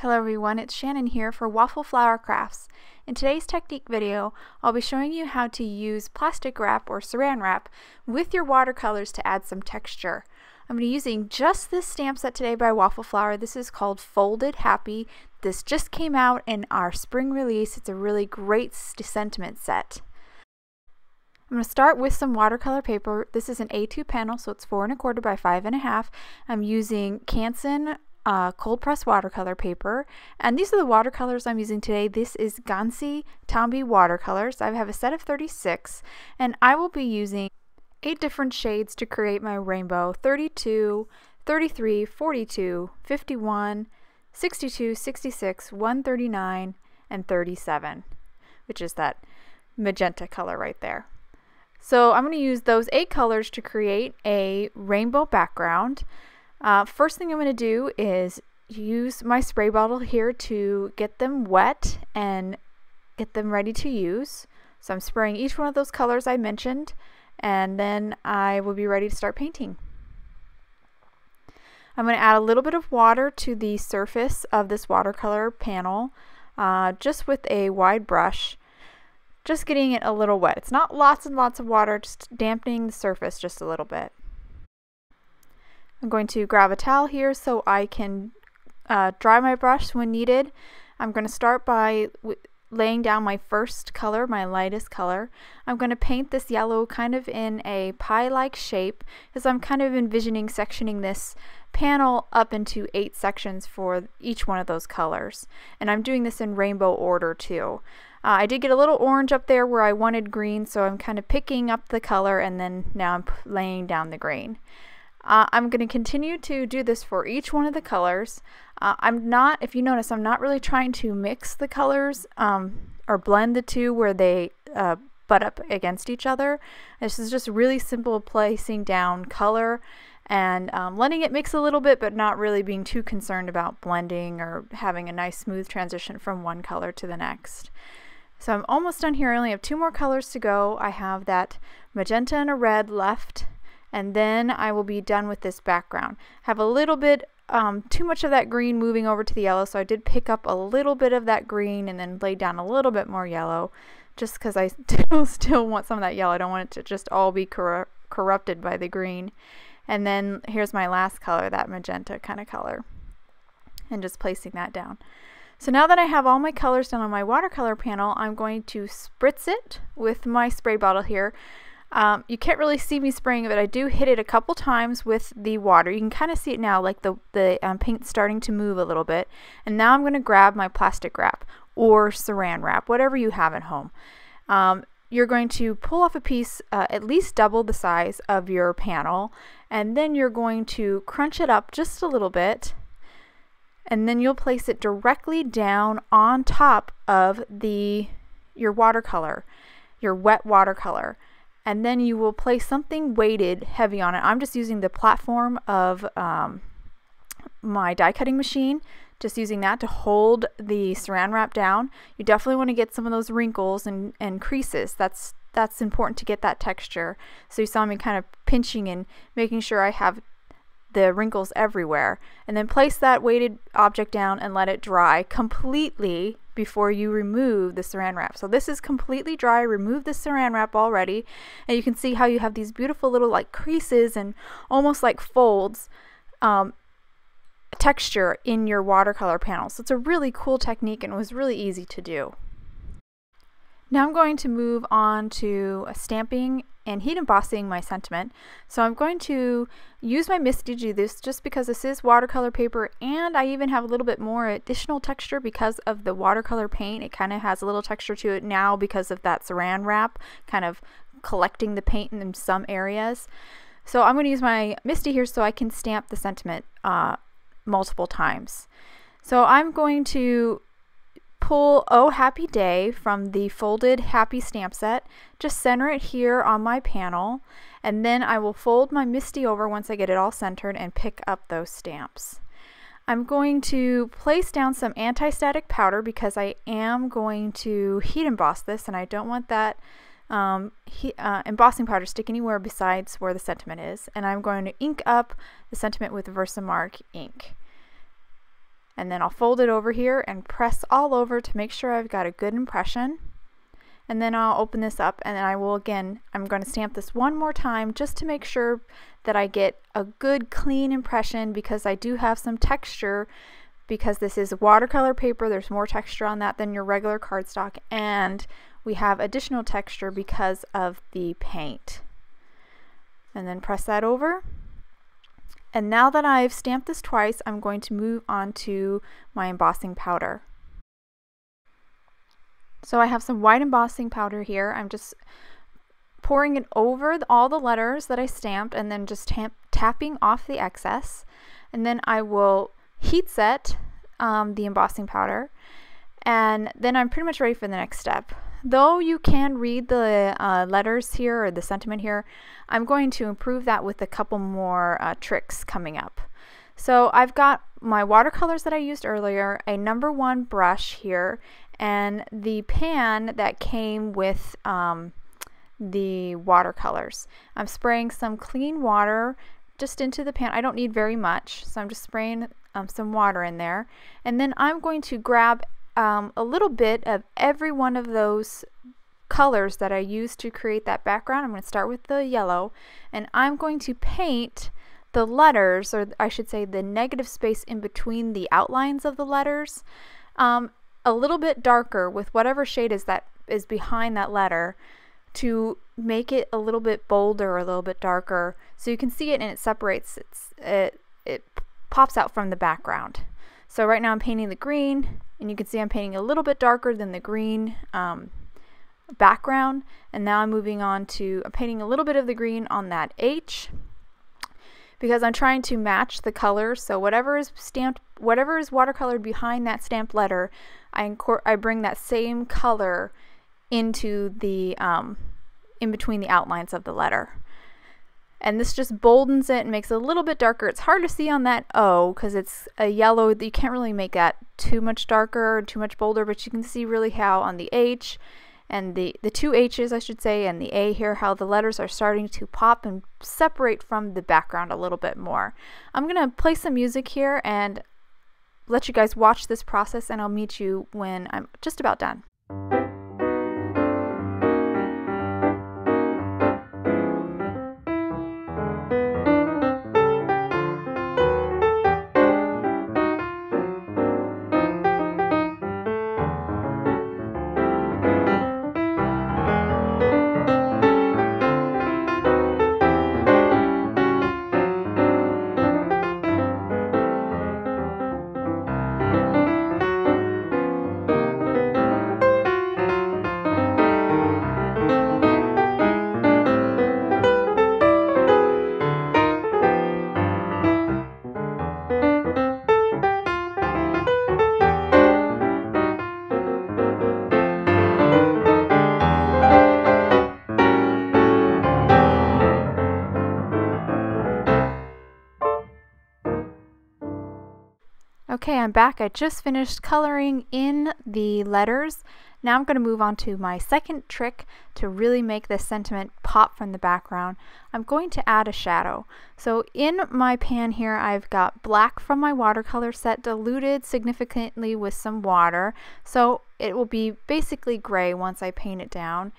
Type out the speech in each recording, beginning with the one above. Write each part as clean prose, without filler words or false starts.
Hello everyone, it's Shannon here for Waffle Flower Crafts. In today's technique video, I'll be showing you how to use plastic wrap or saran wrap with your watercolors to add some texture. I'm going to be using just this stamp set today by Waffle Flower. This is called Folded Happy. This just came out in our spring release. It's a really great sentiment set. I'm going to start with some watercolor paper. This is an A2 panel, so it's 4 1/4 by 5 1/2. I'm using Channin cold press watercolor paper, and these are the watercolors I'm using today. This is Gansi Tambi watercolors. I have a set of 36, and I will be using 8 different shades to create my rainbow: 32, 33, 42, 51, 62, 66, 139, and 37, which is that magenta color right there. So I'm going to use those 8 colors to create a rainbow background. First thing I'm going to do is use my spray bottle here to get them wet and get them ready to use. So I'm spraying each one of those colors I mentioned, and then I will be ready to start painting. I'm going to add a little bit of water to the surface of this watercolor panel, just with a wide brush, just getting it a little wet. It's not lots and lots of water, just dampening the surface just a little bit. I'm going to grab a towel here so I can dry my brush when needed. I'm going to start by laying down my first color, my lightest color. I'm going to paint this yellow kind of in a pie-like shape, as I'm kind of envisioning sectioning this panel up into 8 sections for each one of those colors. And I'm doing this in rainbow order too. I did get a little orange up there where I wanted green, so I'm kind of picking up the color and then now I'm laying down the green. I'm going to continue to do this for each one of the colors. If you notice, I'm not really trying to mix the colors or blend the two where they butt up against each other. This is just really simple placing down color and letting it mix a little bit, but not really being too concerned about blending or having a nice smooth transition from one color to the next. So I'm almost done here. I only have 2 more colors to go. I have that magenta and a red left, and then I will be done with this background. Have a little bit too much of that green moving over to the yellow, so I did pick up a little bit of that green and then lay down a little bit more yellow, just because I still want some of that yellow. I don't want it to just all be corrupted by the green. And then here's my last color, that magenta kind of color, and just placing that down. So now that I have all my colors done on my watercolor panel, I'm going to spritz it with my spray bottle here. You can't really see me spraying it, but I do hit it a couple times with the water. You can kind of see it now, like the paint's starting to move a little bit. And now I'm going to grab my plastic wrap or saran wrap, whatever you have at home. You're going to pull off a piece at least double the size of your panel, and then you're going to crunch it up just a little bit, and then you'll place it directly down on top of your watercolor, your wet watercolor. And then you will place something weighted heavy on it. I'm just using the platform of my die cutting machine, just using that to hold the saran wrap down. You definitely want to get some of those wrinkles and creases. That's important to get that texture. So you saw me kind of pinching and making sure I have the wrinkles everywhere. And then place that weighted object down and let it dry completely before you remove the saran wrap. So this is completely dry. Remove the saran wrap already, and you can see how you have these beautiful little like creases and almost like folds texture in your watercolor panel. So it's a really cool technique, and it was really easy to do. Now I'm going to move on to stamping and heat embossing my sentiment. So I'm going to use my MISTI to do this, just because this is watercolor paper, and I even have a little bit more additional texture because of the watercolor paint. It kind of has a little texture to it now because of that saran wrap kind of collecting the paint in some areas. So I'm going to use my MISTI here so I can stamp the sentiment multiple times. So I'm going to pull Oh Happy Day from the Folded Happy stamp set, just center it here on my panel, and then I will fold my MISTI over once I get it all centered and pick up those stamps. I'm going to place down some anti-static powder because I am going to heat emboss this, and I don't want that embossing powder stick anywhere besides where the sentiment is. And I'm going to ink up the sentiment with Versamark ink. And then I'll fold it over here and press all over to make sure I've got a good impression. And then I'll open this up, and then I will again, I'm going to stamp this one more time just to make sure that I get a good clean impression, because I do have some texture, because this is watercolor paper. There's more texture on that than your regular cardstock, and we have additional texture because of the paint. And then press that over. And now that I've stamped this twice, I'm going to move on to my embossing powder. So I have some white embossing powder here. I'm just pouring it over all the letters that I stamped, and then just tapping off the excess. And then I will heat set the embossing powder, and then I'm pretty much ready for the next step. Though you can read the letters here, or the sentiment here, I'm going to improve that with a couple more tricks coming up. So I've got my watercolors that I used earlier, a number 1 brush here, and the pan that came with the watercolors. I'm spraying some clean water just into the pan. I don't need very much, so I'm just spraying some water in there. And then I'm going to grab a little bit of every one of those colors that I used to create that background. I'm going to start with the yellow, and I'm going to paint the letters, or I should say the negative space in between the outlines of the letters, a little bit darker with whatever shade that is behind that letter, to make it a little bit bolder, or a little bit darker, so you can see it and it separates. It pops out from the background. So right now I'm painting the green, and you can see I'm painting a little bit darker than the green background. And now I'm moving on to painting a little bit of the green on that H, because I'm trying to match the color. So whatever is stamped, whatever is watercolored behind that stamped letter, I bring that same color into the in between the outlines of the letter. And this just boldens it and makes it a little bit darker. It's hard to see on that O because it's a yellow. You can't really make that too much darker, too much bolder, but you can see really how on the H and the two H's, I should say, and the A here, how the letters are starting to pop and separate from the background a little bit more. I'm going to play some music here and let you guys watch this process, and I'll meet you when I'm just about done. Okay, I'm back. I just finished coloring in the letters. Now I'm going to move on to my second trick to really make this sentiment pop from the background. I'm going to add a shadow. So in my pan here, I've got black from my watercolor set diluted significantly with some water. So it will be basically gray once I paint it down.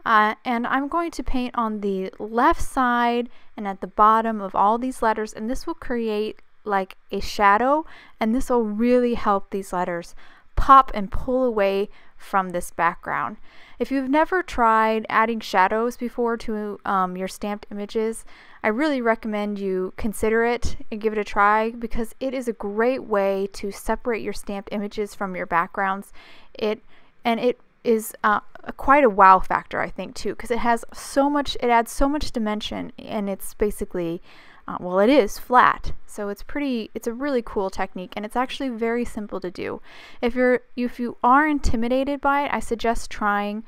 And I'm going to paint on the left side and at the bottom of all these letters, and this will create like a shadow, and this will really help these letters pop and pull away from this background. If you've never tried adding shadows before to your stamped images, I really recommend you consider it and give it a try, because it is a great way to separate your stamped images from your backgrounds. It is quite a wow factor, I think, too, because it adds so much dimension, and it's basically well, it is flat, so it's a really cool technique, and it's actually very simple to do. If you are intimidated by it, I suggest trying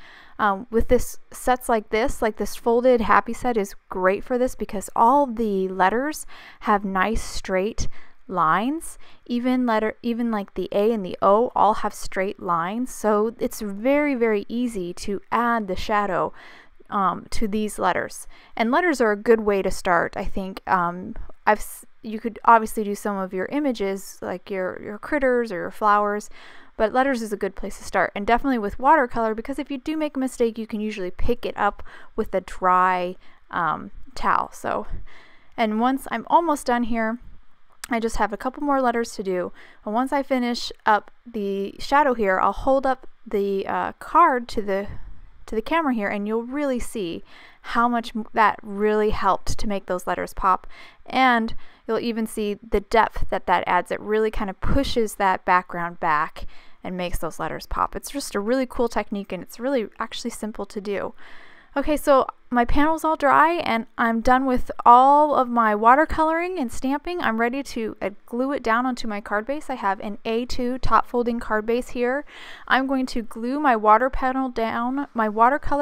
with this sets like this folded happy set is great for this, because all the letters have nice straight lines. Even like the A and the O all have straight lines, so it's very, very easy to add the shadow to these letters. And letters are a good way to start, I think. you could obviously do some of your images, like your critters or your flowers, but letters is a good place to start. And definitely with watercolor, because if you do make a mistake, you can usually pick it up with a dry towel. So, and once I'm almost done here, I just have a couple more letters to do. And once I finish up the shadow here, I'll hold up the card to the camera here, and you'll really see how much that really helped to make those letters pop. And you'll even see the depth that adds. It really kind of pushes that background back and makes those letters pop. It's just a really cool technique, and it's really actually simple to do. Okay, so my panel's all dry, and I'm done with all of my watercoloring and stamping. I'm ready to glue it down onto my card base. I have an A2 top folding card base here. I'm going to glue my watercolor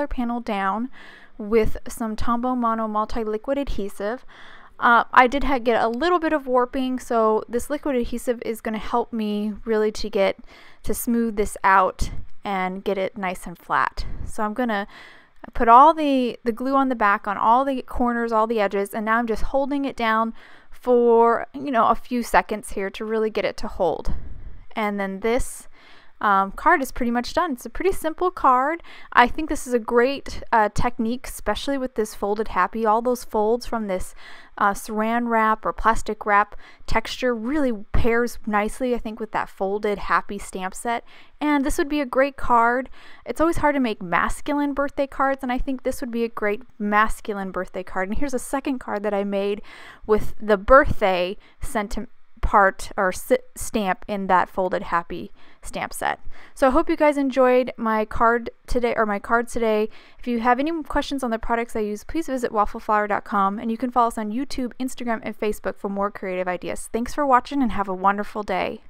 panel down with some Tombow Mono multi-liquid adhesive. I did get a little bit of warping, so this liquid adhesive is going to help me really to smooth this out and get it nice and flat. So I'm going to put all the glue on the back on all the corners, all the edges, and now I'm just holding it down for, you know, a few seconds here to really get it to hold. And then this card is pretty much done. It's a pretty simple card. I think this is a great technique, especially with this folded happy. All those folds from this saran wrap or plastic wrap texture really pairs nicely, I think, with that folded happy stamp set. And this would be a great card. It's always hard to make masculine birthday cards, and I think this would be a great masculine birthday card. And here's a second card that I made with the birthday sentiment part or stamp in that folded happy stamp set. So I hope you guys enjoyed my card today, or my cards today. If you have any questions on the products I use, please visit waffleflower.com, and you can follow us on YouTube, Instagram, and Facebook for more creative ideas. Thanks for watching, and have a wonderful day.